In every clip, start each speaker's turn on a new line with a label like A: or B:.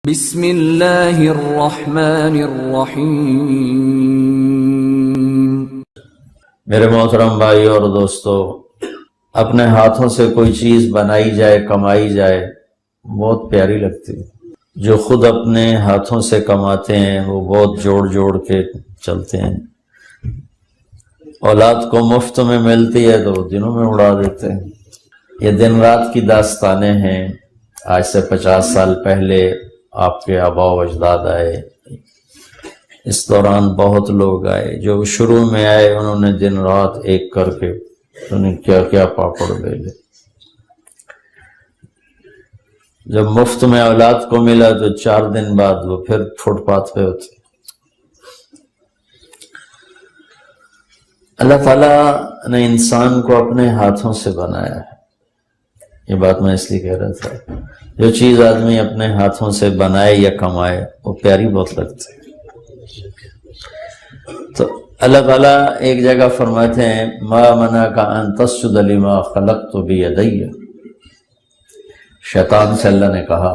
A: بسم اللہ الرحمن الرحیم۔
B: میرے محترم بھائی اور دوستو، اپنے ہاتھوں سے کوئی چیز بنائی جائے، کمائی جائے، بہت پیاری لگتی ہے۔ جو خود اپنے ہاتھوں سے کماتے ہیں وہ بہت جوڑ جوڑ کے چلتے ہیں۔ اولاد کو مفت میں ملتی ہے تو وہ دنوں میں اڑا دیتے ہیں۔ یہ دن رات کی داستانیں ہیں۔ آج سے 50 سال پہلے آپ کے آباء و اجداد آئے، اس دوران بہت لوگ آئے۔ جو شروع میں آئے انہوں نے دن رات ایک کر کے انہیں کیا کیا پاپڑ بیلے۔ جب مفت میں اولاد کو ملا تو 4 دن بعد وہ پھر فٹ پاتھ پہ ہوتے۔ اللہ تعالیٰ نے انسان کو اپنے ہاتھوں سے بنایا ہے۔ یہ بات میں اس لیے کہہ رہا تھا، جو چیز آدمی اپنے ہاتھوں سے بنائے یا کمائے وہ پیاری بہت لگتی ہے۔ تو اللہ تعالیٰ ایک جگہ فرماتے ہیں ما منعک ان تسجد لما خلقت بیدی۔ شیطان سے اللہ نے کہا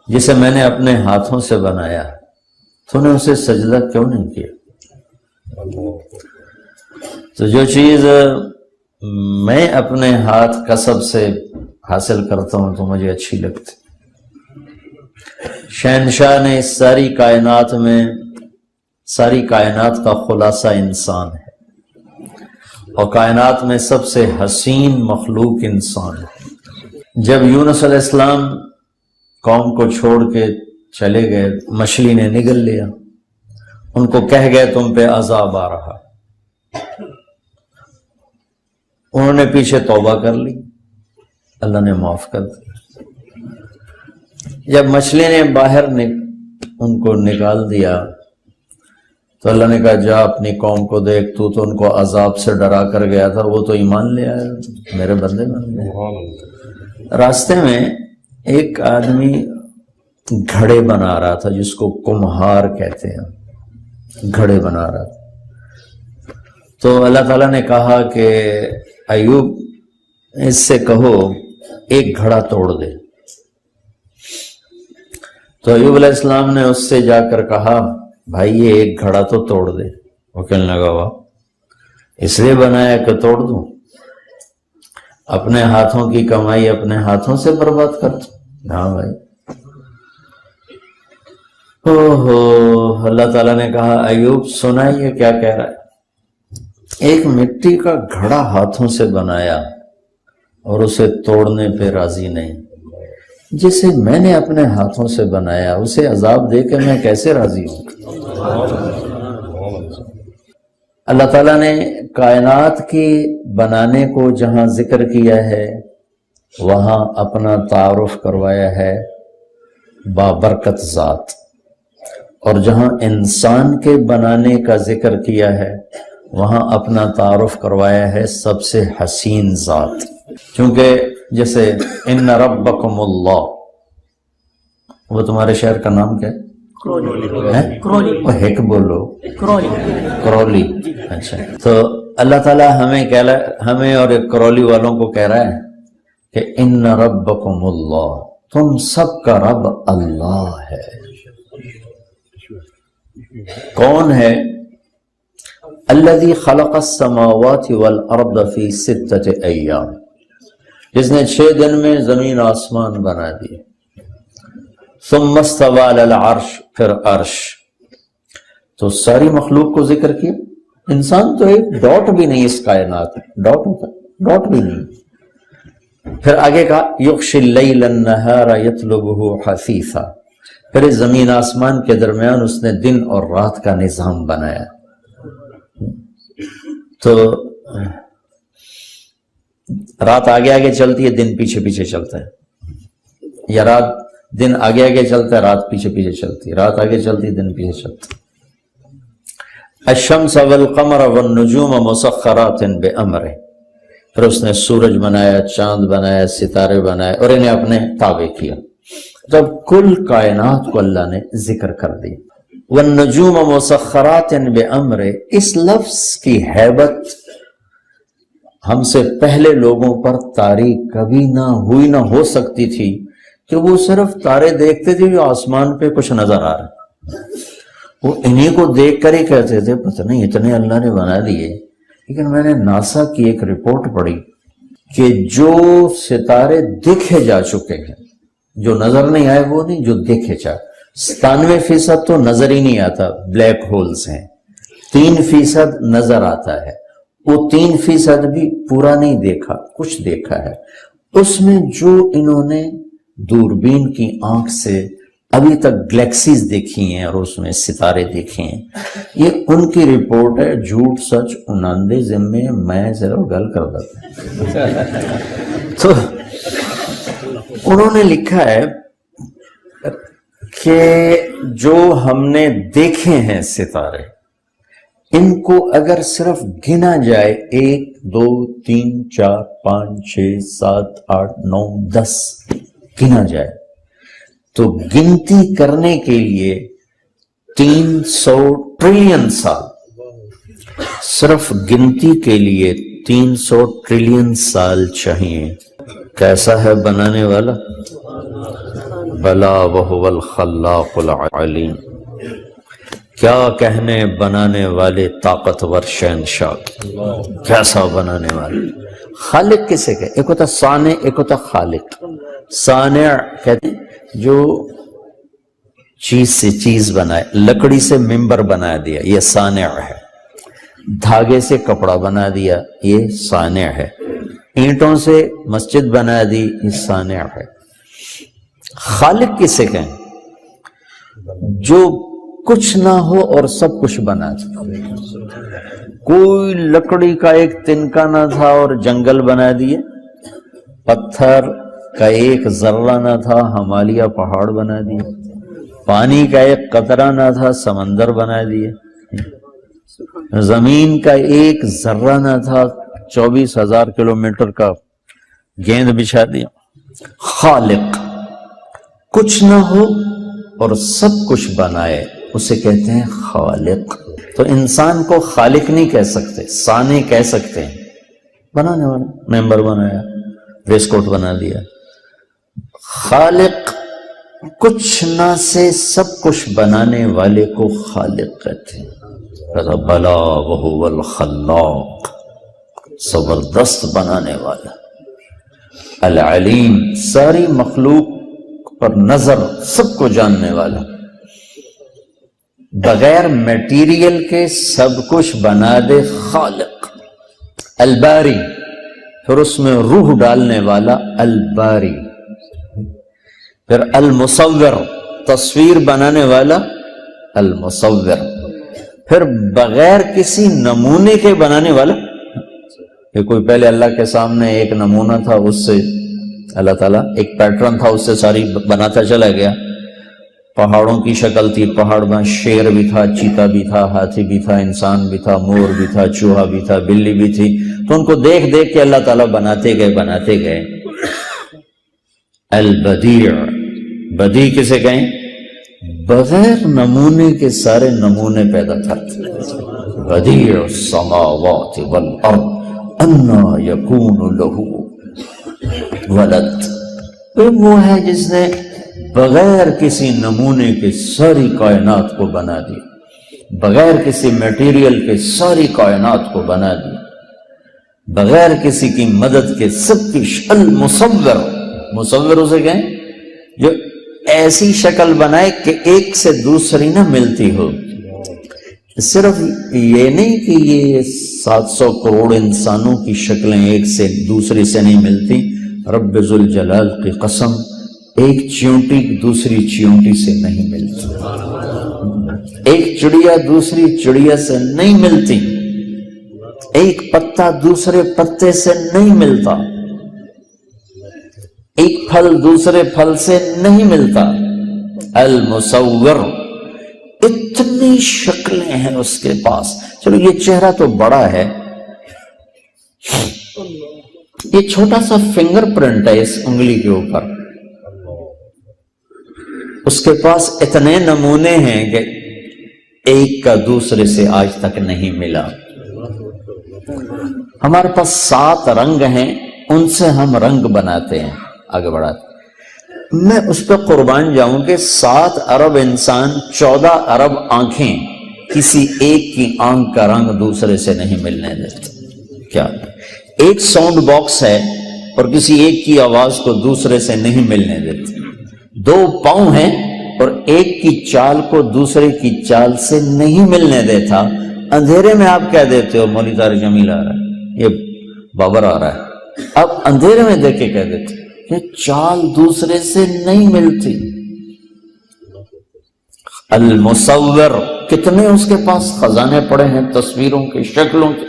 B: جسے میں نے اپنے ہاتھوں سے بنایا تو نے اسے سجدہ کیوں نہیں کیا؟ تو جو چیز میں اپنے ہاتھ کسب سے حاصل کرتا ہوں تو مجھے اچھی لگتی۔ شہنشاہ نے اس ساری کائنات کا خلاصہ انسان ہے، اور کائنات میں سب سے حسین مخلوق انسان ہے۔ جب یونس علیہ السلام قوم کو چھوڑ کے چلے گئے، مچھلی نے نگل لیا، ان کو کہہ گئے تم پہ عذاب آ رہا۔ انہوں نے پیچھے توبہ کر لی، اللہ نے معاف کر دیا۔ جب مچھلی نے باہر ان کو نکال دیا تو اللہ نے کہا جا اپنی قوم کو دیکھ، تو ان کو عذاب سے ڈرا کر گیا تھا، وہ تو ایمان لے آیا، میرے بندے بن گئے۔ راستے میں ایک آدمی گھڑے بنا رہا تھا، جس کو کمہار کہتے ہیں، گھڑے بنا رہا تھا۔ تو اللہ تعالیٰ نے کہا کہ ایوب اس سے کہو ایک گھڑا توڑ دے۔ تو ایوب علیہ السلام نے اس سے جا کر کہا بھائی یہ ایک گھڑا تو توڑ دے۔ وہ کہنے لگا واہ، اس لیے بنایا کہ توڑ دوں؟ اپنے ہاتھوں کی کمائی اپنے ہاتھوں سے برباد کر دوں؟ ہاں بھائی۔ اللہ تعالیٰ نے کہا ایوب سنائیے کیا کہہ رہا ہے۔ ایک مٹی کا گھڑا ہاتھوں سے بنایا اور اسے توڑنے پہ راضی نہیں۔ جسے میں نے اپنے ہاتھوں سے بنایا اسے عذاب دے کے میں کیسے راضی ہوں؟ اللہ تعالیٰ نے کائنات کی بنانے کو جہاں ذکر کیا ہے وہاں اپنا تعارف کروایا ہے بابرکت ذات، اور جہاں انسان کے بنانے کا ذکر کیا ہے وہاں اپنا تعارف کروایا ہے سب سے حسین ذات۔ چونکہ جیسے ان ربکم اللہ، وہ تمہارے شہر کا نام کیا ہے؟ وہ ہیک بولو، کرولی۔ اچھا، تو اللہ تعالیٰ ہمیں اور کرولی والوں کو کہہ رہا ہے کہ ان ربکم اللہ، تم سب کا رب اللہ ہے۔ کون ہے؟ الذی خلق السماوات والارض فی 6 ایام، جس نے 6 دن میں زمین آسمان بنا دی۔ ثم استوى علی العرش، پھر عرش۔ تو ساری مخلوق کو ذکر کیا۔ انسان تو ایک ڈاٹ بھی نہیں اس کائنات میں، ڈاٹ ہوتا ہے، ڈاٹ بھی نہیں۔ پھر آگے کہا یغشی اللیل النہار یطلبہ حثیثا، پھر اس زمین آسمان کے درمیان اس نے دن اور رات کا نظام بنایا۔ تو رات آگے آگے چلتی ہے، دن پیچھے پیچھے چلتا ہے، یا دن آگے آگے چلتا ہے، رات پیچھے پیچھے چلتی ہے، رات آگے چلتی ہے، دن پیچھے چلتا ہے۔ الشمس والقمر والنجوم مسخرات بامرہ، پھر اس نے سورج بنایا، چاند بنایا، ستارے بنائے اور انہیں اپنے تابع کیا۔ جب کل کائنات کو اللہ نے ذکر کر دی۔ والنجوم مسخرات بامرہ، اس لفظ کی ہیبت ہم سے پہلے لوگوں پر طاری کبھی نہ ہوئی، نہ ہو سکتی تھی کہ وہ صرف تارے دیکھتے تھے جو آسمان پہ کچھ نظر آ رہا، وہ انہیں کو دیکھ کر ہی کہتے تھے پتہ نہیں اتنے اللہ نے بنا دیے۔ لیکن میں نے ناسا کی ایک رپورٹ پڑھی کہ جو ستارے دیکھے جا چکے ہیں، جو نظر نہیں آئے وہ نہیں، جو دیکھے جا، 97% تو نظر ہی نہیں آتا، بلیک ہولز ہیں، 3% نظر آتا ہے، وہ 3% بھی پورا نہیں دیکھا، کچھ دیکھا ہے۔ اس میں جو انہوں نے دوربین کی آنکھ سے ابھی تک گلیکسیز دیکھی ہیں اور اس میں ستارے دیکھے ہیں، یہ ان کی رپورٹ ہے، جھوٹ سچ 99 ذمے، میں صرف گل کر دیتا ہوں۔ تو انہوں نے لکھا ہے کہ جو ہم نے دیکھے ہیں ستارے، ان کو اگر صرف گنا جائے 1 2 3 4 5 6 7 8 9 10 گنا جائے تو گنتی کرنے کے لیے 300 ٹریلین سال، صرف گنتی کے لیے 300 ٹریلین سال چاہیے۔ کیسا ہے بنانے والا؟ بلا وہو الخلاق العلیم، کیا کہنے بنانے والے طاقتور شہنشاہ، کیسا بنانے والے۔ خالق کسے کہ ایک ہوتا صانع، ایک ہوتا خالق۔ صانع کہتے ہیں جو چیز سے چیز بنائے، لکڑی سے ممبر بنا دیا، یہ صانع ہے۔ دھاگے سے کپڑا بنا دیا، یہ صانع ہے۔ اینٹوں سے مسجد بنا دی، یہ صانع ہے۔ خالق کسے کہیں؟ جو کچھ نہ ہو اور سب کچھ بنا دے۔ کوئی لکڑی کا ایک تنکا نہ تھا اور جنگل بنا دیے، پتھر کا ایک ذرہ نہ تھا، ہمالیہ پہاڑ بنا دیے، پانی کا ایک قطرہ نہ تھا، سمندر بنا دیے، زمین کا ایک ذرہ نہ تھا، 24,000 کلومیٹر کا گیند بچھا دیا۔ خالق، کچھ نہ ہو اور سب کچھ بنائے، اسے کہتے ہیں خالق۔ تو انسان کو خالق نہیں کہہ سکتے، صانع کہہ سکتے ہیں، بنانے والا، ممبر بنایا، ویسٹ کوٹ بنا دیا۔ خالق، کچھ نہ سے سب کچھ بنانے والے کو خالق کہتے ہیں۔ بلا وہو الخلاق، زبردست بنانے والا، العلیم، ساری مخلوق پر نظر، سب کو جاننے والا، بغیر میٹیریل کے سب کچھ بنا دے، خالق۔ الباری، پھر اس میں روح ڈالنے والا، الباری۔ پھر المصور، تصویر بنانے والا، المصور۔ پھر بغیر کسی نمونے کے بنانے والا، کہ کوئی پہلے اللہ کے سامنے ایک نمونہ تھا، اس سے اللہ تعالیٰ ایک پیٹرن تھا، اس سے ساری بناتا چلا گیا۔ پہاڑوں کی شکل تھی، پہاڑ میں شیر بھی تھا، چیتا بھی تھا، ہاتھی بھی تھا، انسان بھی تھا، مور بھی تھا، چوہا بھی تھا، بلی بھی تھی، تو ان کو دیکھ دیکھ کے اللہ تعالیٰ بناتے گئے۔ البدیع، بدیع کسے کہیں؟ بغیر نمونے کے سارے نمونے پیدا کرتے۔ بدیع السماوات والارض انا یکون لہ ولد، وہ ہے جس نے بغیر کسی نمونے کے ساری کائنات کو بنا دی، بغیر کسی میٹیریل کے ساری کائنات کو بنا دی، بغیر کسی کی مدد کے سب کی المصور، مصور اسے کہیں جو ایسی شکل بنائے کہ ایک سے دوسری نہ ملتی ہو۔ صرف یہ نہیں کہ یہ 700 کروڑ انسانوں کی شکلیں ایک سے دوسری سے نہیں ملتی، رب ذوالجلال کی قسم، ایک چیونٹی دوسری چیونٹی سے نہیں ملتی، ایک چڑیا دوسری چڑیا سے نہیں ملتی، ایک پتا دوسرے پتے سے نہیں ملتا، ایک پھل دوسرے پھل سے نہیں ملتا۔ المصور، اتنی شکلیں ہیں اس کے پاس۔ چلو یہ چہرہ تو بڑا ہے، یہ چھوٹا سا فنگر پرنٹ ہے اس انگلی کے اوپر، اس کے پاس اتنے نمونے ہیں کہ ایک کا دوسرے سے آج تک نہیں ملا۔ ہمارے پاس 7 رنگ ہیں، ان سے ہم رنگ بناتے ہیں، آگے بڑھاتے۔ میں اس پہ قربان جاؤں کہ 7 ارب انسان 14 ارب آنکھیں کسی ایک کی آنکھ کا رنگ دوسرے سے نہیں ملنے دیتے. کیا ایک ساؤنڈ باکس ہے اور کسی ایک کی آواز کو دوسرے سے نہیں ملنے دیتے. 2 پاؤں ہیں اور ایک کی چال کو دوسرے کی چال سے نہیں ملنے دیتا. اندھیرے میں آپ کہہ دیتے ہو مولوی طارق جمیل آ رہا ہے، یہ بابر آ رہا ہے، اب اندھیرے میں دیکھ کے کہہ دیتے کہ چال دوسرے سے نہیں ملتی. المصور، کتنے اس کے پاس خزانے پڑے ہیں تصویروں کے، شکلوں کے.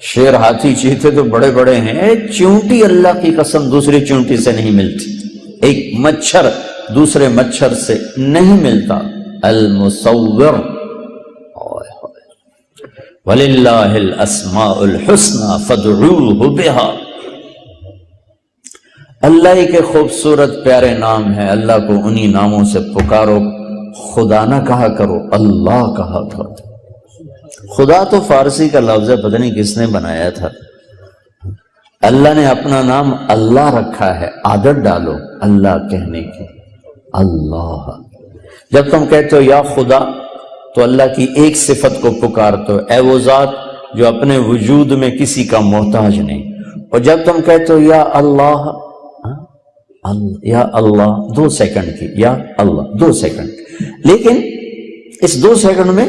B: شیر، ہاتھی، چیتے تو بڑے بڑے ہیں، چونٹی اللہ کی قسم دوسری چونٹی سے نہیں ملتی. ایک مچھر دوسرے مچھر سے نہیں ملتا. المصور. وَلِلَّهِ الْأَسْمَاءُ الْحُسْنَى فَادْعُوهُ بِهَا. اللہ ہی کے خوبصورت پیارے نام ہیں، اللہ کو انہی ناموں سے پکارو. خدا نہ کہا کرو، اللہ کہا کرو. خدا تو فارسی کا لفظ ہے، پتہ نہیں کس نے بنایا تھا. اللہ نے اپنا نام اللہ رکھا ہے، عادت ڈالو اللہ کہنے کی. اللہ. جب تم کہتے ہو یا خدا تو اللہ کی ایک صفت کو پکارتے ہو، اے وہ ذات جو اپنے وجود میں کسی کا محتاج نہیں. اور جب تم کہتے ہو یا اللہ، یا اللہ 2 سیکنڈ کی، یا اللہ 2 سیکنڈ، لیکن اس 2 سیکنڈ میں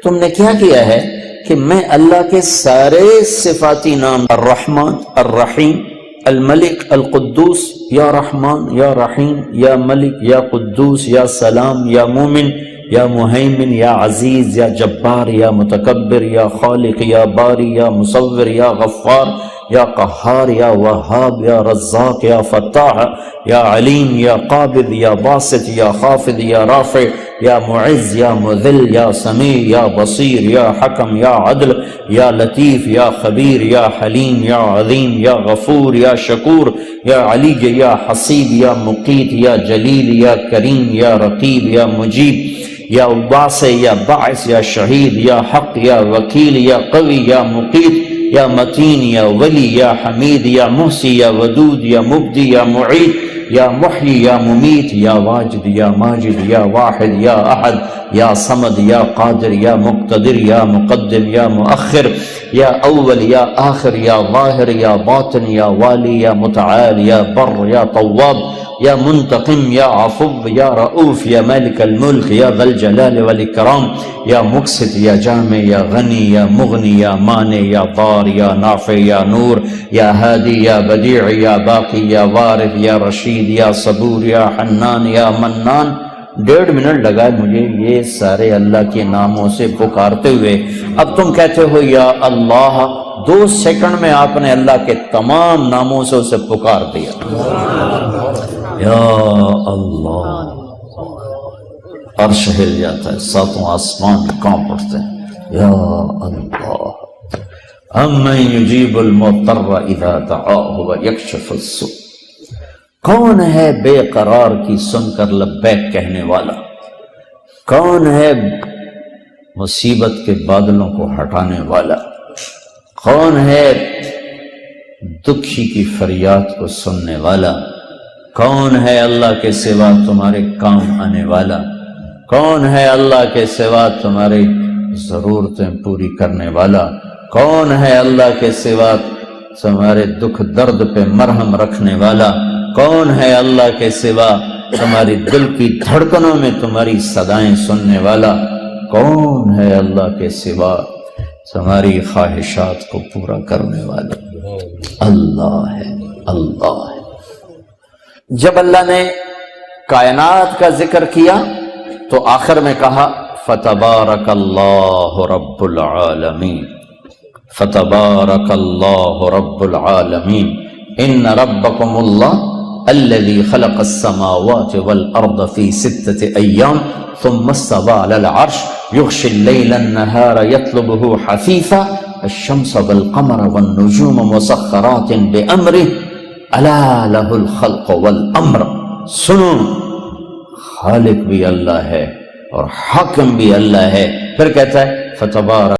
B: تم نے کیا کیا ہے کہ میں اللہ کے سارے صفاتی نام، الرحمن، الرحیم، الملک، القدوس، یا رحمان، یا رحیم، یا ملک، یا قدوس، یا سلام، یا مومن، یا مہیمن، یا عزیز، یا جبار، یا متکبر، یا خالق، یا باری، یا مصور، یا غفار، یا قہار، یا وہاب، یا رزاق، یا فتاح، یا علیم، یا قابض، یا باسط، یا خافض، یا رافع، یا معز، یا مذل، یا سمیع، یا بصیر، یا حکم، یا عدل، یا لطیف، یا خبیر، یا حلیم، یا عظیم، یا غفور، یا شکور، یا علی، یا حسیب، یا مقیت، یا جلیل، یا کریم، یا رقیب، یا مجیب، یا واسع، یا باعث، یا شہید، یا حق، یا وکیل، یا قوی، یا مقیت، یا متین، یا ولی، یا حمید، یا محسی، یا ودود، یا مبدی، یا معید، یا محیی، یا ممیت، یا واجد، یا ماجد، یا واحد، یا احد، یا صمد، یا قادر، یا مقتدر، یا مقدم، یا مؤخر، یا اول، یا آخر، یا ظاہر، یا باطن، یا والی، یا متعال، یا بر، یا طواب، یا منتقم، یا عفو، یا رؤوف، یا مالک الملک، یا ذی الجلال والاکرام، یا مقسط، یا جامع، یا غنی، یا مغنی، یا مانع، یا ضار، یا نافع، یا نور، یا ہادی، یا بدیع، یا باقی، یا وارث، یا رشید، یا صبور، یا حنان، یا منان. 1.5 منٹ لگا ہے مجھے یہ سارے اللہ کے ناموں سے پکارتے ہوئے. اب تم کہتے ہو یا اللہ، 2 سیکنڈ میں آپ نے اللہ کے تمام ناموں سے اسے پکار دیا. یا اللہ، عرش ہل جاتا ہے، 7 آسمان کانپ اٹھتے ہیں. یا اللہ، امن یجیب المضطر اذا دعاہ ویکشف السوء. کون ہے بے قرار کی سن کر لبیک کہنے والا؟ کون ہے مصیبت کے بادلوں کو ہٹانے والا؟ کون ہے دکھی کی فریاد کو سننے والا؟ کون ہے اللہ کے سوا تمہارے کام آنے والا؟ کون ہے اللہ کے سوا تمہاری ضرورتیں پوری کرنے والا؟ کون ہے اللہ کے سوا تمہارے دکھ درد پہ مرہم رکھنے والا؟ کون ہے اللہ کے سوا تمہاری دل کی دھڑکنوں میں تمہاری صدائیں سننے والا؟ کون ہے اللہ کے سوا تمہاری خواہشات کو پورا کرنے والا؟ اللہ ہے، اللہ ہے. جب اللہ نے کائنات کا ذکر کیا تو آخر میں کہا فتبارک اللہ رب العالمین، فتبارک اللہ رب العالمین. ان ربکم اللہ الذي خلق السماوات والأرض في 6 أيام ثم استوى على العرش يغشي الليل النهار يطلبه حثيثا الشمس والقمر والنجوم مسخرات بأمره ألا له الخلق والأمر. سنو، خالق بھی اللہ ہے اور حاکم بھی اللہ ہے. پھر کہتا ہے فتبارک